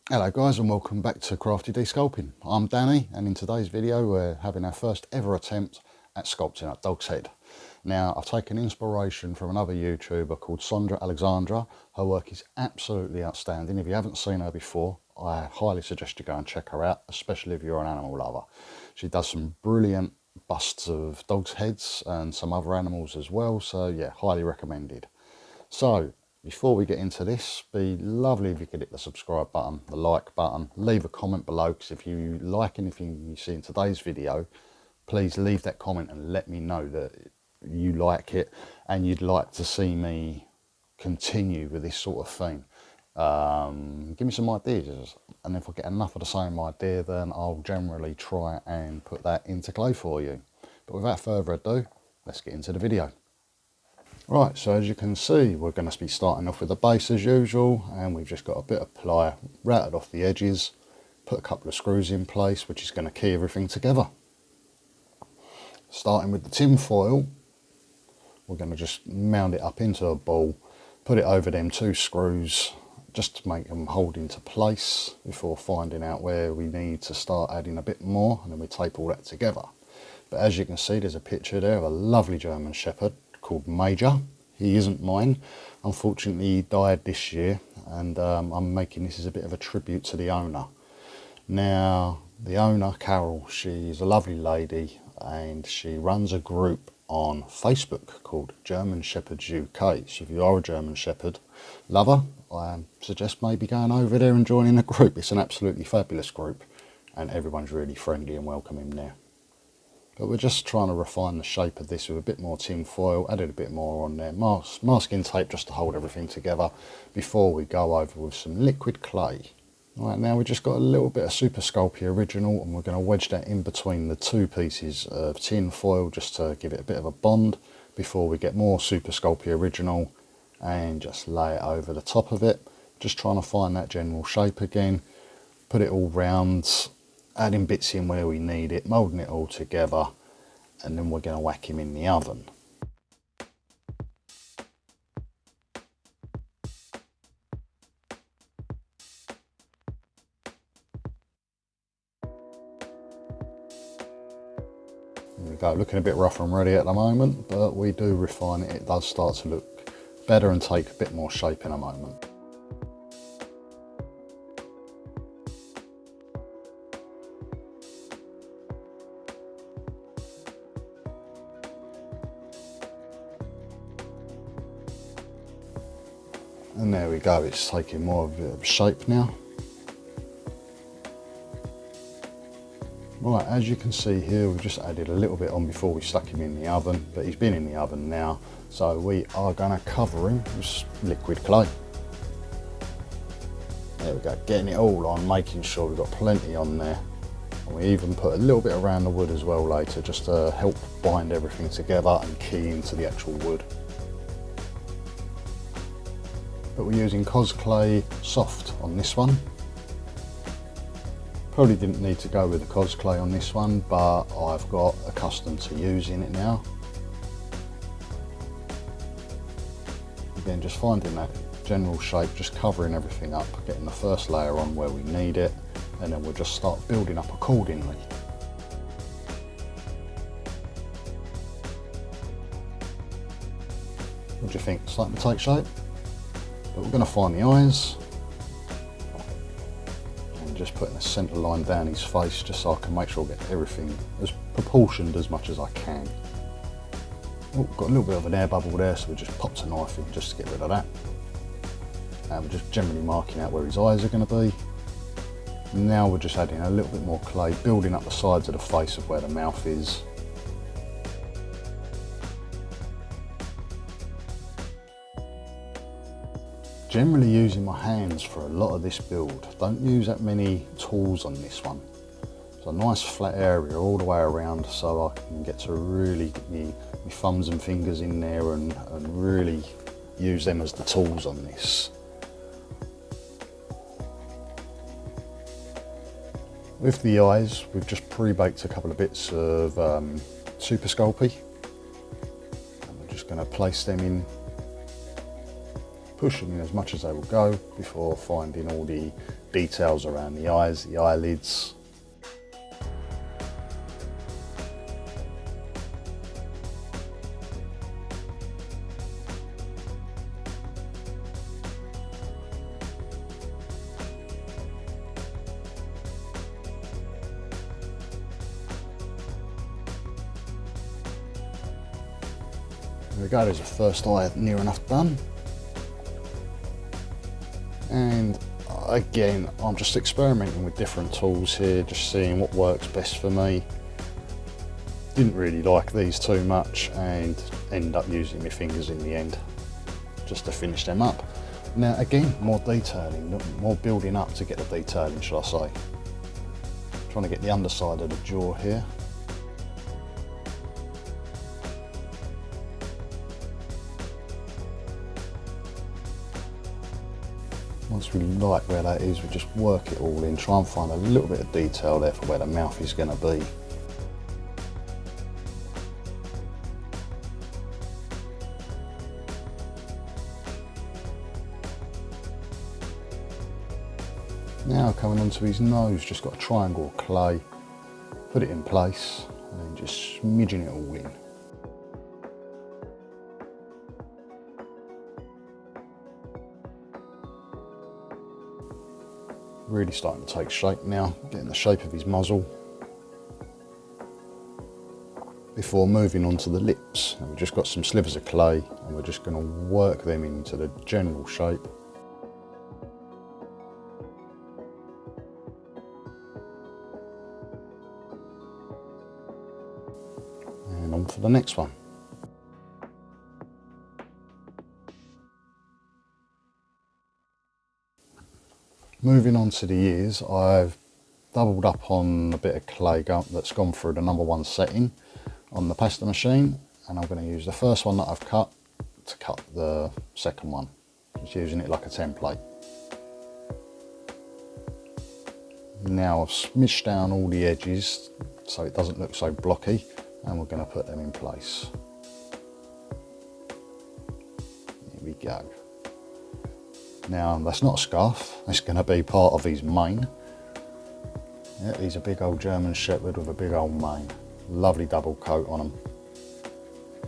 Hello guys and welcome back to Crafty D Sculpting. I'm Danny and in today's video we're having our first ever attempt at sculpting a dog's head. Now I've taken inspiration from another YouTuber called Sandra Alexandra. Her work is absolutely outstanding. If you haven't seen her before, I highly suggest you go and check her out, especially if you're an animal lover. She does some brilliant busts of dogs' heads and some other animals as well, so yeah, highly recommended. So before we get into this, be lovely if you could hit the subscribe button, the like button, leave a comment below, because if you like anything you see in today's video, please leave that comment and let me know that you like it and you'd like to see me continue with this sort of thing. Give me some ideas, and if I get enough of the same idea, then I'll generally try and put that into clay for you. But without further ado, let's get into the video. Right, so as you can see, we're going to be starting off with the base as usual, and we've just got a bit of ply routed off the edges, put a couple of screws in place, which is going to key everything together. Starting with the tin foil, we're going to just mount it up into a ball, put it over them two screws, just to make them hold into place before finding out where we need to start adding a bit more, and then we tape all that together. But as you can see, there's a picture there of a lovely German Shepherd called Major. He isn't mine, unfortunately. He died this year, and I'm making this as a bit of a tribute to the owner. Now the owner, Carol, she's a lovely lady and she runs a group on Facebook called German Shepherds UK. So if you are a German Shepherd lover, I suggest maybe going over there and joining the group. It's an absolutely fabulous group and everyone's really friendly and welcoming there. But we're just trying to refine the shape of this with a bit more tin foil, added a bit more on there, masking tape just to hold everything together before we go over with some liquid clay. Right, now we've just got a little bit of Super Sculpey Original and we're going to wedge that in between the two pieces of tin foil just to give it a bit of a bond before we get more Super Sculpey Original and just lay it over the top of it. Just trying to find that general shape again, put it all round, adding bits in where we need it, moulding it all together, and then we're going to whack him in the oven. There we go, looking a bit rough and ready at the moment, but we do refine it. It does start to look better and take a bit more shape in a moment. And there we go, it's taking more of a shape now. Right, as you can see here, we've just added a little bit on before we stuck him in the oven, but he's been in the oven now, so we are going to cover him with liquid clay. There we go, getting it all on, making sure we've got plenty on there. And we even put a little bit around the wood as well later, just to help bind everything together and key into the actual wood. But we're using Cos Clay Soft on this one. Probably didn't need to go with the Cos Clay on this one, but I've got accustomed to using it now. Again, just finding that general shape, just covering everything up, getting the first layer on where we need it, and then we'll just start building up accordingly. What do you think? Starting to take shape? But we're going to find the eyes and just putting a centre line down his face just so I can make sure I get everything as proportioned as much as I can. Oh, got a little bit of an air bubble there, so we just popped a knife in just to get rid of that. And we're just generally marking out where his eyes are going to be. Now we're just adding a little bit more clay, building up the sides of the face of where the mouth is. Generally using my hands for a lot of this build. Don't use that many tools on this one. It's a nice flat area all the way around, so I can get to really get my thumbs and fingers in there and really use them as the tools on this. With the eyes, we've just pre-baked a couple of bits of Super Sculpey. And we're just going to place them in pushing in as much as they will go before finding all the details around the eyes, the eyelids. There we go, there's the first eye near enough done. And again, I'm just experimenting with different tools here, just seeing what works best for me. Didn't really like these too much and ended up using my fingers in the end just to finish them up. Now again, more detailing, more building up to get the detailing, shall I say. Trying to get the underside of the jaw here. Once we like where that is, we just work it all in, try and find a little bit of detail there for where the mouth is going to be. Now coming onto his nose, just got a triangle of clay, put it in place and then just smidging it all in. Really starting to take shape now, getting the shape of his muzzle. Before moving on to the lips, and we've just got some slivers of clay and we're just going to work them into the general shape. And on for the next one. Moving on to the ears, I've doubled up on a bit of clay that's gone through the #1 setting on the pasta machine, and I'm going to use the first one that I've cut to cut the second one, just using it like a template. Now I've smidged down all the edges so it doesn't look so blocky, and we're going to put them in place. Here we go. Now that's not a scarf, it's going to be part of his mane. Yeah, he's a big old German Shepherd with a big old mane. Lovely double coat on him.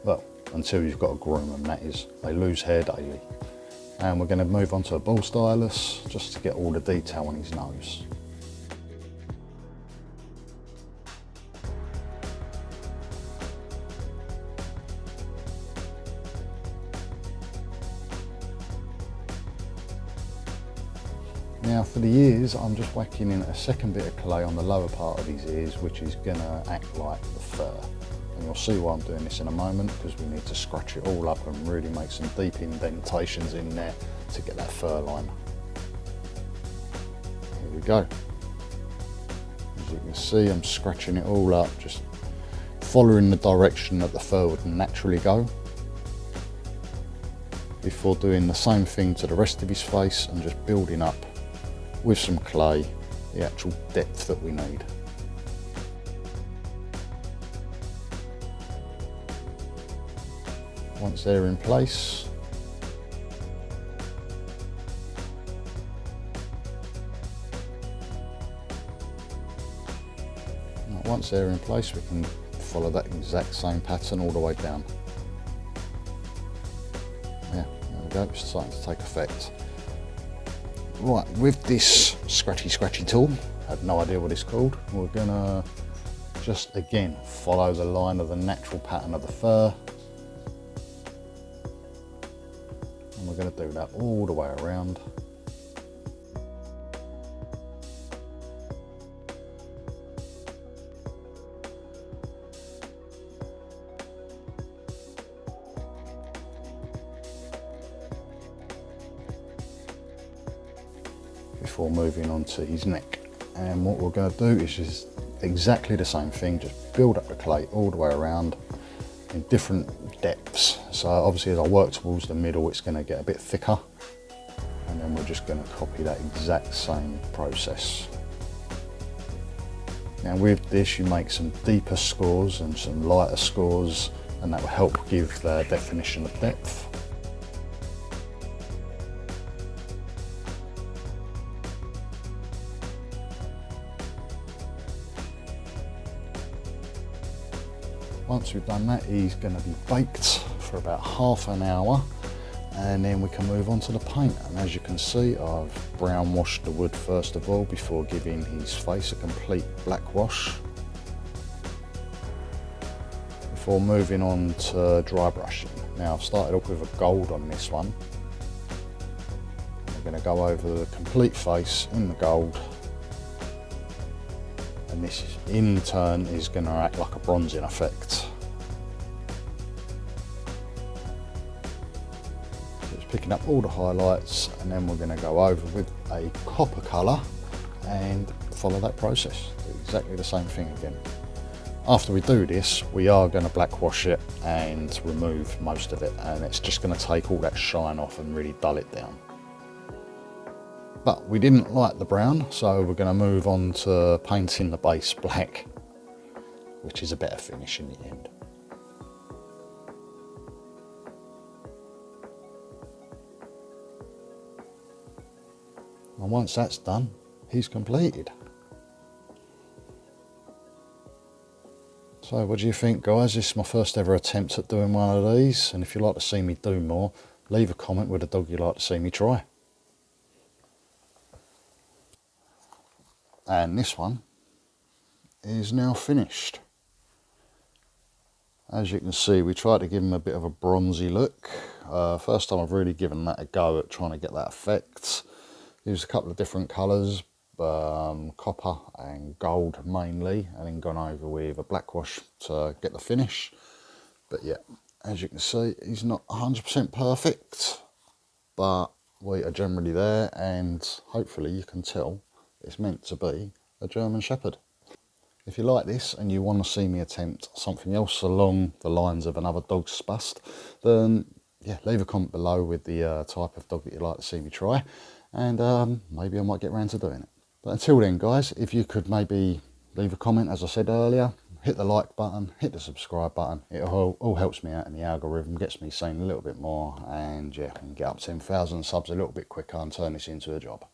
Well, until you've got to groom them, that is. They lose hair daily. And we're going to move on to a ball stylus just to get all the detail on his nose. Now for the ears, I'm just whacking in a second bit of clay on the lower part of his ears, which is going to act like the fur. And you'll see why I'm doing this in a moment, because we need to scratch it all up and really make some deep indentations in there to get that fur line. Here we go. As you can see, I'm scratching it all up, just following the direction that the fur would naturally go, before doing the same thing to the rest of his face and just building up with some clay the actual depth that we need. Once they're in place, we can follow that exact same pattern all the way down. Yeah, there we go, it's starting to take effect. Right, with this scratchy tool, I have no idea what it's called, we're gonna just again follow the line of the natural pattern of the fur, and we're gonna do that all the way around. Before moving on to his neck. And what we're going to do is just exactly the same thing, just build up the clay all the way around in different depths. So obviously as I work towards the middle, it's going to get a bit thicker, and then we're just going to copy that exact same process. Now with this, you make some deeper scores and some lighter scores, and that will help give the definition of depth. Once we've done that, he's going to be baked for about half an hour, and then we can move on to the paint. And as you can see, I've brown washed the wood first of all before giving his face a complete black wash, before moving on to dry brushing. Now I've started off with a gold on this one. We're going to go over the complete face in the gold, and this in turn is going to act like a bronzing effect. Picking up all the highlights, and then we're going to go over with a copper colour and follow that process. Do exactly the same thing again. After we do this, we are going to black wash it and remove most of it, and it's just going to take all that shine off and really dull it down. But we didn't like the brown, so we're going to move on to painting the base black, which is a better finish in the end. And once that's done, he's completed. So what do you think, guys? This is my first ever attempt at doing one of these, and if you'd like to see me do more, leave a comment with a dog you'd like to see me try. And this one is now finished. As you can see, we tried to give him a bit of a bronzy look. First time I've really given that a go at trying to get that effect. Used a couple of different colours, copper and gold mainly, and then gone over with a black wash to get the finish. But yeah, as you can see, he's not 100% perfect, but we are generally there, and hopefully you can tell it's meant to be a German Shepherd. If you like this and you want to see me attempt something else along the lines of another dog spust, then yeah, leave a comment below with the type of dog that you'd like to see me try, and maybe I might get around to doing it. But until then, guys, if you could maybe leave a comment, as I said earlier, hit the like button, hit the subscribe button. It all helps me out in the algorithm, gets me seen a little bit more, and yeah, we can get up to 10,000 subs a little bit quicker and turn this into a job.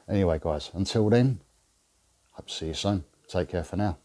Anyway, guys, until then, hope to see you soon. Take care for now.